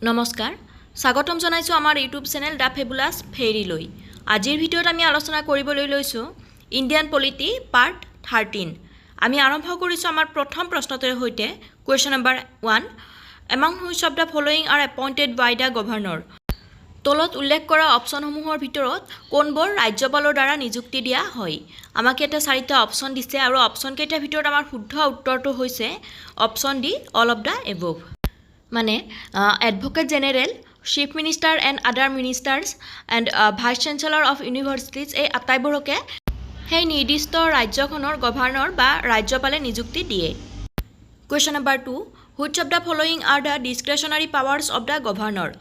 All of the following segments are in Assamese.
নমস্কাৰ স্বাগতম জনাইছো আমাৰ ইউটিউব চেনেল দা ফেবুলাছ ফেৰী লৈ আজিৰ ভিডিঅ'ত আমি আলোচনা কৰিবলৈ লৈছো ইণ্ডিয়ান পলিটি পাৰ্ট 13 আমি আৰম্ভ কৰিছো আমাৰ প্ৰথম প্ৰশ্নটোৰ সৈতে question number 1 among which of the following are appointed by the governor তলত উল্লেখ কৰা অপচনসমূহৰ ভিতৰত কোনবোৰ ৰাজ্যপালৰ দ্বাৰা নিযুক্তি দিয়া হয় আমাক এটা চাৰিটা অপচন দিছে আৰু অপচন কেইটাৰ ভিতৰত আমাৰ শুদ্ধ উত্তৰটো হৈছে option D all of the above মানে advocate general chief minister and other ministers and vice chancellor of universities এই আটাইবোৰকে সেই নিৰ্দিষ্ট ৰাজ্যখনৰ গভৰ্ণৰ বা ৰাজ্যপালে নিযুক্তি দিয়ে question number 2 which of the following are the discretionary powers of the governor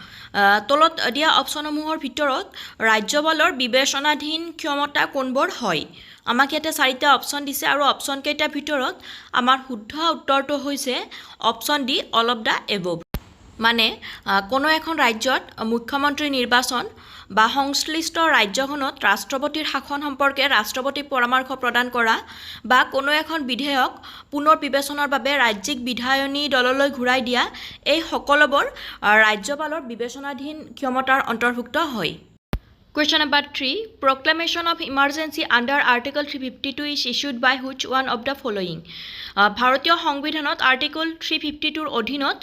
তলত দিয়া অপশ্যনসমূহৰ ভিতৰত ৰাজ্যপালৰ বিবেচনাধীন ক্ষমতা কোনবোৰ হয় আমাক ইয়াতে চাৰিটা অপশ্যন দিছে আৰু অপশ্যন কেইটাৰ ভিতৰত আমাৰ শুদ্ধ উত্তৰটো হৈছে option D all of the above মানে কোনো এখন ৰাজ্যত মুখ্যমন্ত্ৰী নিৰ্বাচন বা সংশ্লিষ্ট ৰাজ্যখনত ৰাষ্ট্ৰপতিৰ শাসন সম্পৰ্কে ৰাষ্ট্ৰপতিক পৰামৰ্শ প্ৰদান কৰা বা কোনো এখন বিধেয়ক পুনৰ বিবেচনাৰ বাবে ৰাজ্যিক বিধায়নী দললৈ ঘূৰাই দিয়া এই সকলোবোৰ ৰাজ্যপালৰ বিবেচনাধীন ক্ষমতাৰ অন্তৰ্ভুক্ত হয় Question number 3. Proclamation of emergency under Article 352 is issued by which one of the following? ভাৰতীয় সংবিধানত আৰ্টিকল 352 অধীনত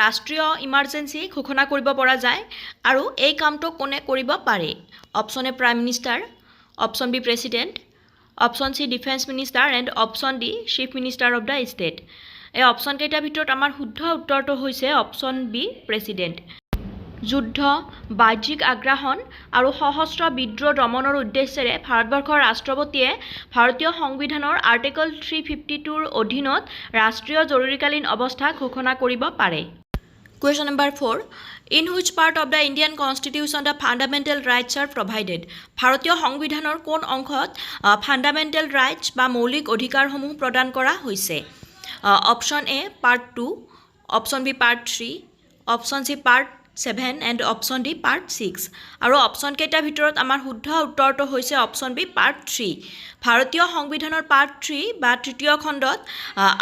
ৰাষ্ট্ৰীয় ইমাৰ্জেন্সি ঘোষণা কৰিব পৰা যায় আৰু এই কামটো কোনে কৰিব পাৰে option a prime minister option b president option c defence minister and option d chief minister of the state এই অপশ্যন কেইটাৰ ভিতৰত আমাৰ শুদ্ধ উত্তৰটো হৈছে অপশ্যন বি প্ৰেছিডেণ্ট যুদ্ধ বাহ্যিক আগ্ৰাসন আৰু সশস্ত্ৰ বিদ্ৰোহ দমনৰ উদ্দেশ্যেৰে ভাৰতবৰ্ষৰ ৰাষ্ট্ৰপতিয়ে ভাৰতীয় সংবিধানৰ আৰ্টিকল 352 ৰ অধীনত ৰাষ্ট্ৰীয় জৰুৰীকালীন অৱস্থা ঘোষণা কৰিব পাৰে Question number 4 In which part of the Indian Constitution the fundamental rights are provided ভাৰতীয় সংবিধানৰ কোন অংশত ফাণ্ডামেণ্টেল ৰাইটছ বা মৌলিক অধিকাৰসমূহ প্ৰদান কৰা হৈছে option a part 2 option b part 3 option c part 7 and option D part 6 আৰু অপশ্যন কেইটাৰ ভিতৰত আমাৰ শুদ্ধ উত্তৰটো হৈছে অপশ্যন বি পাৰ্ট 3 ভাৰতীয় সংবিধানৰ পাৰ্ট 3 বা তৃতীয় খণ্ডত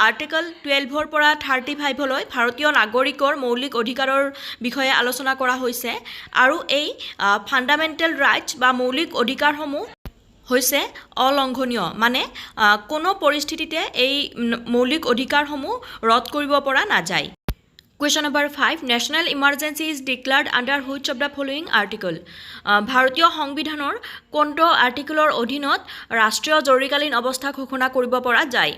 আৰ্টিকল 12 ৰ পৰা 35 লৈ ভাৰতীয় নাগৰিকৰ মৌলিক অধিকাৰৰ বিষয়ে আলোচনা কৰা হৈছে আৰু এই ফাণ্ডামেণ্টেল ৰাইটছ বা মৌলিক অধিকাৰসমূহ হৈছে অলংঘনীয় মানে কোনো পৰিস্থিতিতে এই মৌলিক অধিকাৰসমূহ ৰদ কৰিব পৰা নাযায় Question number 5. National emergency is declared under which of the following article? ভাৰতীয় সংবিধানৰ কোনটো আৰ্টিকলৰ অধীনত ৰাষ্ট্ৰীয় জৰুৰীকালীন অৱস্থা ঘোষণা কৰিব পৰা যায়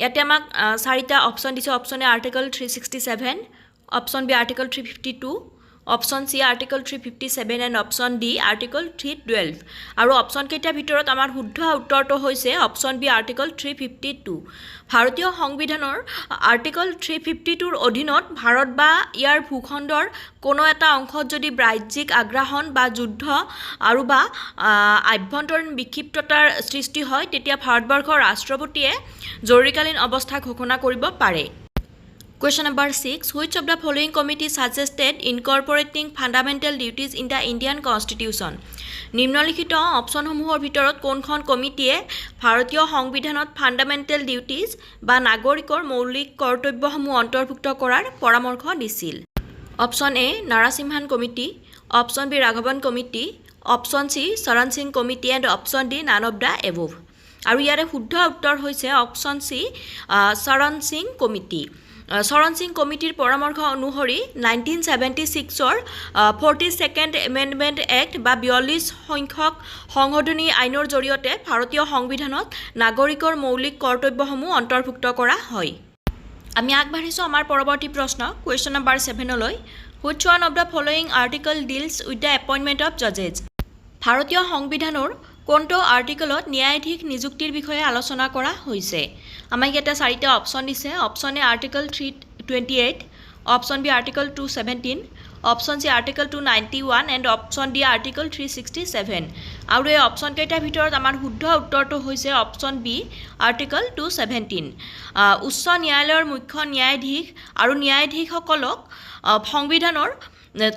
ইয়াতে আমাক চাৰিটা অপশ্যন দিছে option a article 367 option b article 352 option c article 357 and option d article 312 আৰু অপশ্যন কেইটাৰ ভিতৰত আমাৰ শুদ্ধ উত্তৰটো হৈছে অপশ্যন বি আৰ্টিকল 352 ভাৰতীয় সংবিধানৰ আৰ্টিকল 352 ৰ অধীনত ভাৰত বা ইয়াৰ ভূখণ্ডৰ কোনো এটা অংশত যদি বাহ্যিক আগ্ৰাসন বা যুদ্ধ আৰু বা আভ্যন্তৰীণ বিক্ষিপ্ততাৰ সৃষ্টি হয় তেতিয়া ভাৰতবৰ্ষৰ ৰাষ্ট্ৰপতিয়ে জৰুৰীকালীন অৱস্থা ঘোষণা কৰিব পাৰে Question number 6. Which of the following committee suggested incorporating fundamental duties in the Indian Constitution? নিম্নলিখিত অপশ্যনসমূহৰ ভিতৰত কোনখন কমিটিয়ে ভাৰতীয় সংবিধানত ফাণ্ডামেণ্টেল ডিউটিজ বা নাগৰিকৰ মৌলিক কৰ্তব্যসমূহ অন্তৰ্ভুক্ত কৰাৰ পৰামৰ্শ দিছিল option A Narasimham committee option B Raghavan committee option C Charan Singh committee and option D none of the above আৰু ইয়াৰে শুদ্ধ উত্তৰ হৈছে option C Charan Singh committee Charan Singh কমিটিৰ পৰামৰ্শ অনুসৰি 1976ৰ 42nd এমেণ্ডমেণ্ট এক্ট বা 42 সংখ্যক সংশোধনী আইনৰ জৰিয়তে ভাৰতীয় সংবিধানত নাগৰিকৰ মৌলিক কৰ্তব্যসমূহ অন্তৰ্ভুক্ত কৰা হয় আমি আগবাঢ়িছোঁ আমাৰ পৰৱৰ্তী প্ৰশ্ন কুৱেশ্যন নম্বৰ 7লৈ which one of the following article deals with the appointment of জাজেছ ভাৰতীয় সংবিধানৰ কোনটো আৰ্টিকলত ন্যায়াধীশ নিযুক্তিৰ বিষয়ে আলোচনা কৰা হৈছে আমাক ইয়াতে চাৰিটা অপশ্যন দিছে option a article 328 option b article 217 option c article 291 and option d article 367 আৰু এই অপশ্যন কেইটাৰ ভিতৰত আমাৰ শুদ্ধ উত্তৰটো হৈছে অপশ্যন বি আৰ্টিকল 217 উচ্চ ন্যায়ালয়ৰ মুখ্য ন্যায়াধীশ আৰু ন্যায়াধীশসকলক সংবিধানৰ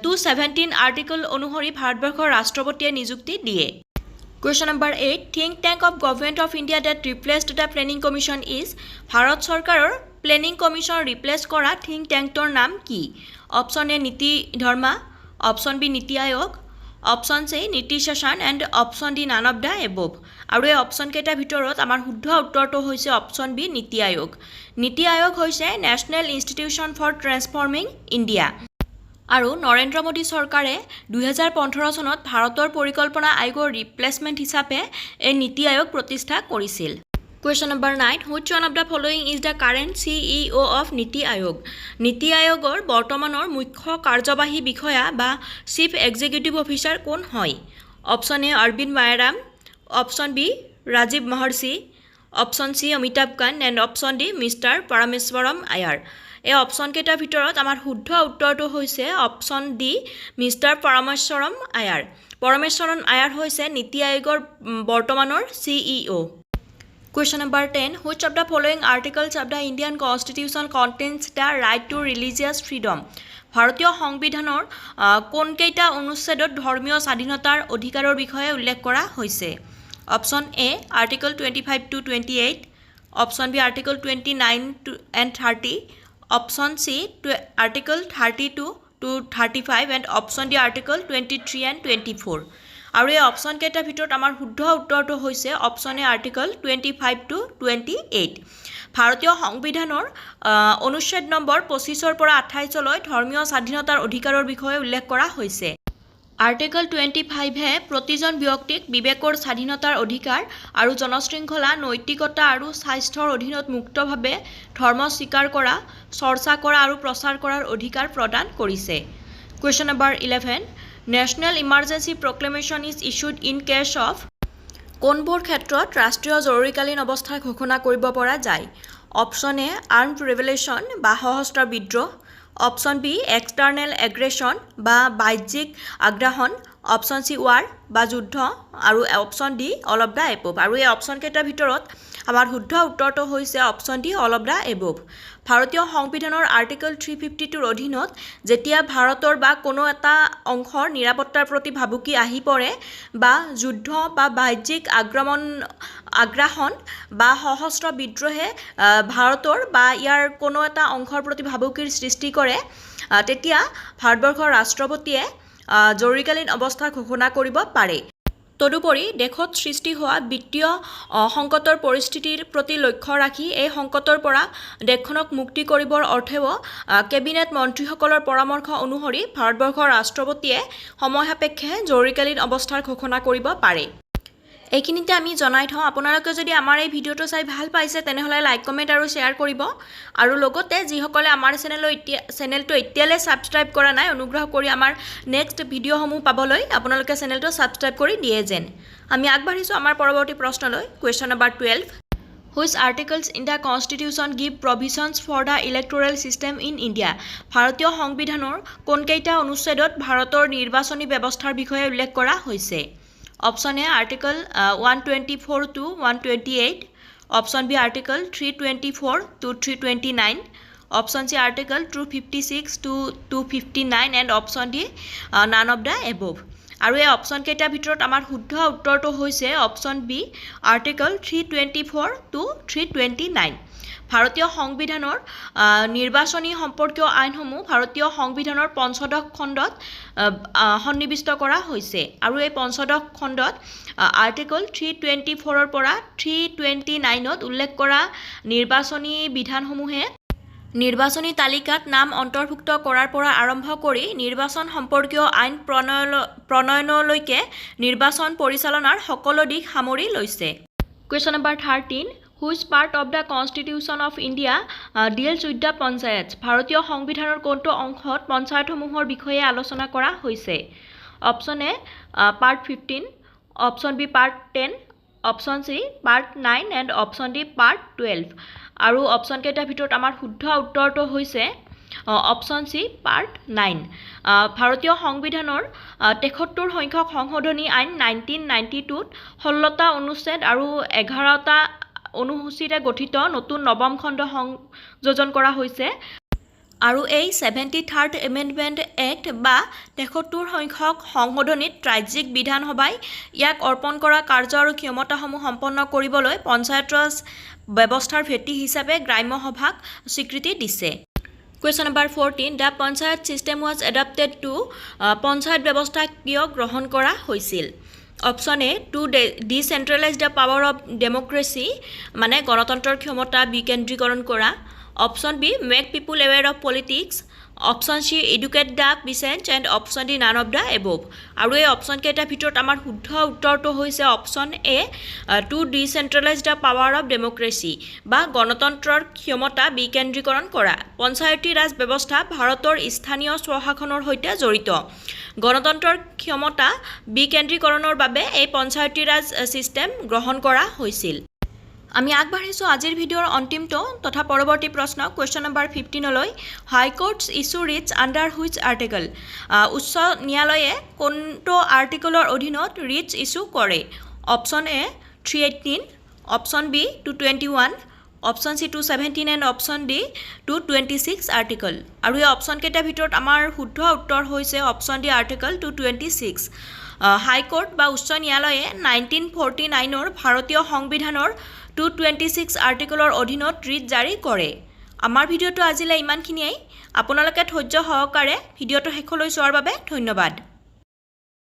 217 আৰ্টিকল অনুসৰি ভাৰতবৰ্ষৰ ৰাষ্ট্ৰপতিয়ে নিযুক্তি দিয়ে Question number 8. Think tank of Government of India that replaced the Planning Commission is Bharat চৰকাৰৰ প্লেনিং কমিশন ৰিপ্লেস কৰা থিংক ট্যাঙ্কটোৰ নাম কি অপশন এ নীতি ধৰ্মা, অপশন বি নীতি আয়োগ, অপশন চি নীতি শাসন and option d none of the above. আৰু এই অপশন কেইটাৰ ভিতৰত আমাৰ শুদ্ধ উত্তৰটো হৈছে অপশন বি নীতি আয়োগ। নীতি আয়োগ হৈছে national institution for transforming India. আৰু নৰেন্দ্ৰ মোদী চৰকাৰে 2015 চনত ভাৰতৰ পৰিকল্পনা আয়োগৰ ৰিপ্লেচমেণ্ট হিচাপে এই নীতি আয়োগ প্ৰতিষ্ঠা কৰিছিল। Question number 9. Which one of the following is the current CEO of নীতি আয়োগ? নীতি আয়োগৰ বৰ্তমানৰ মুখ্য কাৰ্যবাহী বিষয়া বা চিফ এক্সিকিউটিভ অফিচাৰ কোন হয়? Option A Arvind Mayaram, option B Rajiv Mehrishi, option C Amitabh Kant and option D mister Parameswaran Iyer. এই অপশন কেইটাৰ ভিতৰত আমাৰ শুদ্ধ উত্তৰটো হৈছে option D mister Parameswaran Iyer. Parameswaran Iyer হৈছে নীতি আয়োগৰ বৰ্তমানৰ CEO। Question number 10. Which of the following articles of the Indian Constitution contains the right to religious freedom? ভাৰতীয় সংবিধানৰ কোনকেইটা অনুচ্ছেদত ধৰ্মীয় স্বাধীনতাৰ অধিকাৰৰ বিষয়ে উল্লেখ কৰা হৈছে? Option a article 25 to 28, option b article 29 and 30, option c article 32 to 35 and option d article 23 and 24। আৰু এই অপশন কেইটাৰ ভিতৰত আমাৰ শুদ্ধ উত্তৰটো হৈছে অপশন এ আৰ্টিকল 25 to 28। ভাৰতীয় সংবিধানৰ অনুচ্ছেদ নম্বৰ 25 পৰা 28লৈ ধৰ্মীয় স্বাধীনতাৰ অধিকাৰৰ বিষয়ে উল্লেখ কৰা হৈছে। আৰ্টিকল 25হে প্ৰতিজন ব্যক্তিক বিবেকৰ স্বাধীনতাৰ অধিকাৰ আৰু জনশৃংখলা, নৈতিকতা আৰু স্বাস্থ্যৰ অধীনত মুক্তভাৱে ধৰ্ম স্বীকাৰ কৰা, চৰ্চা কৰা আৰু প্ৰচাৰ কৰাৰ অধিকাৰ প্ৰদান কৰিছে। Question number 11. National Emergency Proclamation is issued in case of কোনবোৰ ক্ষেত্ৰত ৰাষ্ট্ৰীয় জৰুৰীকালীন অৱস্থা ঘোষণা কৰিব পৰা যায়? অপশন এ আৰ্মড ৰেভলিউশ্যন বা সশস্ত্ৰ বিদ্ৰোহ, অপশন বি এক্সটাৰ্নেল এগ্ৰেশ্যন বা বাহ্যিক আগ্ৰাসন, অপশন চি ৱাৰ বা যুদ্ধ আৰু option D all of the above. আৰু এই অপশন কেইটাৰ ভিতৰত আমাৰ শুদ্ধ উত্তৰটো হৈছে option D all of the above. ভাৰতীয় সংবিধানৰ আৰ্টিকল 352ৰ অধীনত যেতিয়া ভাৰতৰ বা কোনো এটা অংশৰ নিৰাপত্তাৰ প্ৰতি ভাবুকি আহি পৰে বা যুদ্ধ বা বাহ্যিক আগ্ৰাসন বা সশস্ত্ৰ বিদ্ৰোহে ভাৰতৰ বা ইয়াৰ কোনো এটা অংশৰ প্ৰতি ভাবুকিৰ সৃষ্টি কৰে, তেতিয়া ভাৰতবৰ্ষৰ ৰাষ্ট্ৰপতিয়ে জৰুৰীকালীন অৱস্থা ঘোষণা কৰিব পাৰে। তদুপৰি দেশত সৃষ্টি হোৱা বিত্তীয় সংকটৰ পৰিস্থিতিৰ প্ৰতি লক্ষ্য ৰাখি এই সংকটৰ পৰা দেশখনক মুক্তি কৰিবৰ অৰ্থেও কেবিনেট মন্ত্ৰীসকলৰ পৰামৰ্শ অনুসৰি ভাৰতবৰ্ষৰ ৰাষ্ট্ৰপতিয়ে সময় সাপেক্ষে জৰুৰীকালীন অৱস্থাৰ ঘোষণা কৰিব পাৰে। এইখিনিতে আমি জনাই থওঁ, আপোনালোকে যদি আমাৰ এই ভিডিঅ'টো চাই ভাল পাইছে তেনেহ'লে লাইক, কমেণ্ট আৰু শ্বেয়াৰ কৰিব। আৰু লগতে যিসকলে আমাৰ চেনেলটো এতিয়ালৈ ছাবস্ক্ৰাইব কৰা নাই, অনুগ্ৰহ কৰি আমাৰ নেক্সট ভিডিঅ'সমূহ পাবলৈ আপোনালোকে চেনেলটো ছাবস্ক্ৰাইব কৰি দিয়ে যেন। আমি আগবাঢ়িছোঁ আমাৰ পৰৱৰ্তী প্ৰশ্নলৈ। Question number 12. Which articles in the Constitution give provisions for the electoral system in India? ভাৰতীয় সংবিধানৰ কোনকেইটা অনুচ্ছেদত ভাৰতৰ নিৰ্বাচনী ব্যৱস্থাৰ বিষয়ে উল্লেখ কৰা হৈছে? Option a article 124 to 128, option b article 324 to 329, option c article 256 to 259 and option d none of the above. আৰু এই অপশন কেইটাৰ ভিতৰত আমাৰ শুদ্ধ উত্তৰটো হৈছে অপশন বি আৰ্টিকল 324 to 329। ভাৰতীয় সংবিধানৰ নিৰ্বাচনী সম্পৰ্কীয় আইনসমূহ ভাৰতীয় সংবিধানৰ পঞ্চদশ খণ্ডত সন্নিৱিষ্ট কৰা হৈছে। আৰু এই পঞ্চদশ খণ্ডত আৰ্টিকল 324ৰ পৰা 329ত উল্লেখ কৰা নিৰ্বাচনী বিধানসমূহে নিৰ্বাচনী তালিকাত নাম অন্তৰ্ভুক্ত কৰাৰ পৰা আৰম্ভ কৰি নিৰ্বাচন সম্পৰ্কীয় আইন প্ৰণয়নলৈকে নিৰ্বাচন পৰিচালনাৰ সকলো দিশ সামৰি লৈছে। Question number 13. Which part of the Constitution of India deals with the panchayats? ভাৰতীয় সংবিধানৰ কোনটো অংশত পঞ্চায়তসমূহৰ বিষয়ে আলোচনা কৰা হৈছে? Option a part 15, option b part 10, option c part 9 and option d part 12। আৰু অপশন কেইটাৰ ভিতৰত আমাৰ শুদ্ধ উত্তৰটো হৈছে অপশন চি পাৰ্ট 9। ভাৰতীয় সংবিধানৰ 73 সংখ্যক সংশোধনী আইন 1992ত 16টা অনুচ্ছেদ আৰু 11টা অনুসূচীৰে গঠিত নতুন নৱম খণ্ড সংযোজন কৰা হৈছে। আৰু এই 73rd এমেণ্ডমেণ্ট এক্ট বা 73 সংখ্যক সংশোধনীত ৰাজ্যিক বিধানসভাই ইয়াক অৰ্পণ কৰা কাৰ্য আৰু ক্ষমতাসমূহ সম্পন্ন কৰিবলৈ পঞ্চায়ত ৰাজ ব্যৱস্থাৰ ভেটি হিচাপে গ্ৰাম্য সভাক স্বীকৃতি দিছে। Question number 14. The Panchayat system was adapted to Panchayat ব্যৱস্থা কিয় গ্ৰহণ কৰা হৈছিল? Option A, to decentralize the power of democracy, মানে গণতন্ত্ৰৰ ক্ষমতা বিকেন্দ্ৰীকৰণ কৰা. Option B, make people aware of politics. Option C, educate the peasants, and option D, none of the above. আৰু এই অপশ্যন কেইটাৰ ভিতৰত আমাৰ শুদ্ধ উত্তৰটো হৈছে option A, to decentralise the power of democracy, বা গণতন্ত্ৰৰ ক্ষমতা বিকেন্দ্ৰীকৰণ কৰা. পঞ্চায়তী ৰাজ ব্যৱস্থা ভাৰতৰ স্থানীয় স্বশাসনৰ সৈতে জড়িত. গণতন্ত্ৰৰ ক্ষমতা বিকেন্দ্ৰীকৰণৰ বাবে এই পঞ্চায়তী ৰাজ ছিষ্টেম গ্ৰহণ কৰা হৈছিল. আমি আগবাঢ়িছোঁ আজিৰ ভিডিঅ'ৰ অন্তিমটো তথা পৰৱৰ্তী প্ৰশ্ন কুৱেশ্যন নম্বৰ 15লৈ. High courts issue writs under which article? উচ্চ ন্যায়ালয়ে কোনটো আৰ্টিকলৰ অধীনত ৰিটছ ইছ্যু কৰে? Option A 318, option B 221, option C 217 and option D 226 article. আৰু এই অপশ্যন কেইটাৰ ভিতৰত আমাৰ শুদ্ধ উত্তৰ হৈছে অপশ্যন ডি আৰ্টিকল 226. হাইকোৰ্ট বা উচ্চ ন্যায়ালয়ে 1949ৰ ভাৰতীয় সংবিধানৰ 226 আৰ্টিকলৰ অধীনত ৰিট জাৰি কৰে. আমাৰ ভিডিঅ'টো আজিলৈ ইমানখিনিয়েই. আপোনালোকে ধৈৰ্য সহকাৰে ভিডিঅ'টো শেষলৈ চোৱাৰ বাবে ধন্যবাদ.